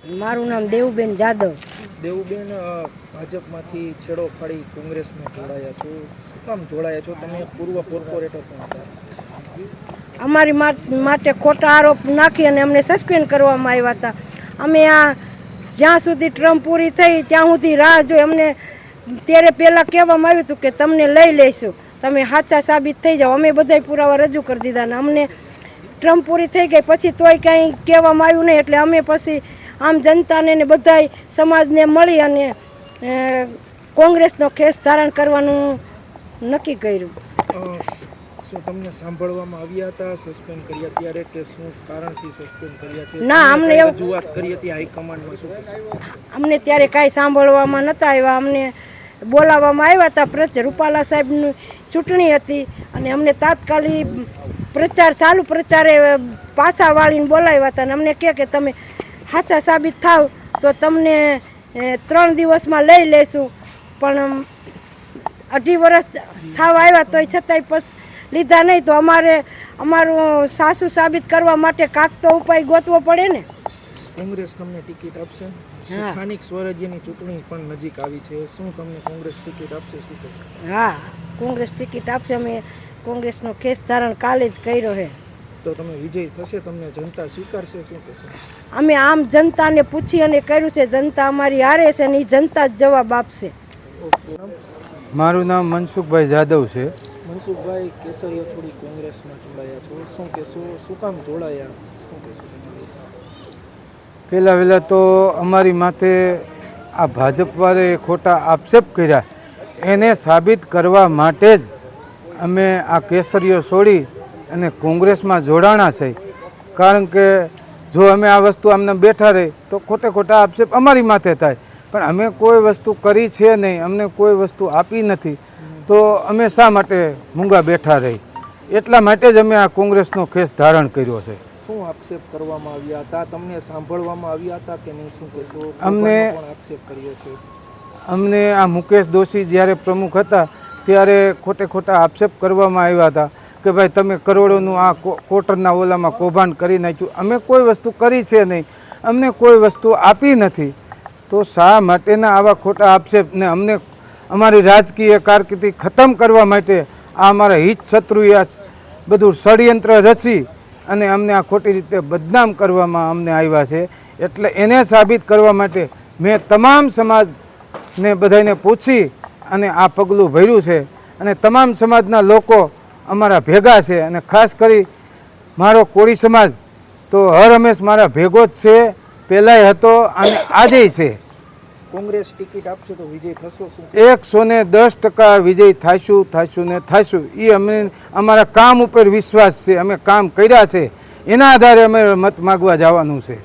મારું નામ દેવુબેન જાદવ. દેવુબેન, ભાજપમાંથી છેડો ફાડી કોંગ્રેસમાં જોડાયા છો, શું કામ જોડાયા છો? તમે પૂર્વ કોર્પોરેટર પણ હતા. અમારી માટે ખોટા આરોપ નાખી અને અમને સસ્પેન્ડ કરવામાં આવ્યા હતા. અમે આ જ્યાં સુધી ટ્રમ્પ પૂરી થઈ ત્યાં સુધી રાહ જોઈ. અમને ત્યારે પહેલાં કહેવામાં આવ્યું હતું કે તમને લઈ લઈશું, તમે સાચા સાબિત થઈ જાઓ. અમે બધાય પુરાવા રજૂ કરી દીધા ને અમને ટ્રમ્પ પૂરી થઈ ગઈ પછી તોય કાંઈ કહેવામાં આવ્યું નહીં. એટલે અમે પછી આમ જનતાને ને બધાય સમાજને મળી અને કોંગ્રેસનો ખેસ ધારણ કરવાનું નક્કી કર્યું. શું તમને સાંભળવામાં આવ્યા હતા સસ્પેન્ડ કર્યા ત્યારે, કે શું કારણથી સસ્પેન્ડ કર્યા છે? ના, અમને એવું રજૂઆત કરી હતી હાઈકમાન્ડમાં, શું કહેશો? અમને ત્યારે કાંઈ સાંભળવામાં નહોતા આવ્યા. અમને બોલાવવામાં આવ્યા હતા. રૂપાલા સાહેબની ચૂંટણી હતી અને અમને તાત્કાલિક પ્રચારે પાછા વાળીને બોલાવ્યા હતા અને અમને કહે કે તમે સાચા સાબિત થાવ તો તમને 3 દિવસમાં લઈ લેશું. પણ 2.5 વર્ષ થવા આવ્યા તોય છતાંય પછી લીધા નહીં. તો અમારું સાસુ સાબિત કરવા માટે કાંક તો ઉપાય ગોતવો પડે ને. કોંગ્રેસ તમને ટિકિટ આપશે? સ્થાનિક સ્વરાજ્યની ચૂંટણી પણ નજીક આવી છે, શું તમને કોંગ્રેસ ટિકિટ આપશે? શું કહેશો? હા, કોંગ્રેસ ટિકિટ આપશે. અમે કોંગ્રેસનો ખેસ ધારણ કાલે જ કર્યો છે. તો તમે વિજય થશે, તમને જનતા સ્વીકારશે, શું કહેશો? અમે આમ જનતાને પૂછી અને કર્યું છે. જનતા અમારી હારે છે અને એ જનતા જ જવાબ આપશે. મારું નામ મનસુખભાઈ જાદવ છે. મનસુખભાઈ, કેસરીઓ થોડી કોંગ્રેસમાં જોડાયા છો, શું કહેશો? શું કામ જોડાયા, શું કહેશો? પહેલાં તો અમારી માથે આ ભાજપવાળાએ ખોટા આક્ષેપ કર્યા એને સાબિત કરવા માટે જ અમે આ કેસરીઓ છોડી અને કોંગ્રેસમાં જોડાણા છે. કારણ કે જો અમે આ વસ્તુ આમને બેઠા રહી તો ખોટા આક્ષેપ અમારી માથે થાય. પણ અમે કોઈ વસ્તુ કરી છે નહીં, અમને કોઈ વસ્તુ આપી નથી, તો અમે શા માટે મૂંગા બેઠા રહી? એટલા માટે જ અમે આ કોંગ્રેસનો ખેસ ધારણ કર્યો છે. શું આક્ષેપ કરવામાં આવ્યા હતા? તમને સાંભળવામાં આવ્યા હતા કે નહીં, શું કહેશો? અમને આક્ષેપ કર્યો છે. અમને આ મુકેશ દોશી જ્યારે પ્રમુખ હતા ત્યારે ખોટા આક્ષેપ કરવામાં આવ્યા હતા કે ભાઈ તમે કરોડોનું આ કોટરના ઓલામાં કૌભાંડ કરી નાખ્યું. અમે કોઈ વસ્તુ કરી છે નહીં, અમને કોઈ વસ્તુ આપી નથી. તો શા માટેના આવા ખોટા આક્ષેપને અમને અમારી રાજકીય કારકિર્દી ખતમ કરવા માટે આ અમારા હિત શત્રુએ આ બધું ષડયંત્ર રચી અને અમને આ ખોટી રીતે બદનામ કરવામાં અમને આવ્યા છે. એટલે એને સાબિત કરવા માટે મેં તમામ સમાજને બધાને પૂછી અને આ પગલું ભર્યું છે. અને તમામ સમાજના લોકો અમારા ભેગા છે અને ખાસ કરી મારો કોળી સમાજ તો હર હંમેશ મારા ભેગો જ છે, પહેલાંય હતો અને આજે છે. કોંગ્રેસ ટિકિટ આપશે તો વિજય થશો? શું 110% વિજય થાશું. એ અમે અમારા કામ ઉપર વિશ્વાસ છે. અમે કામ કર્યા છે, એના આધારે અમે મત માગવા જવાનું છે.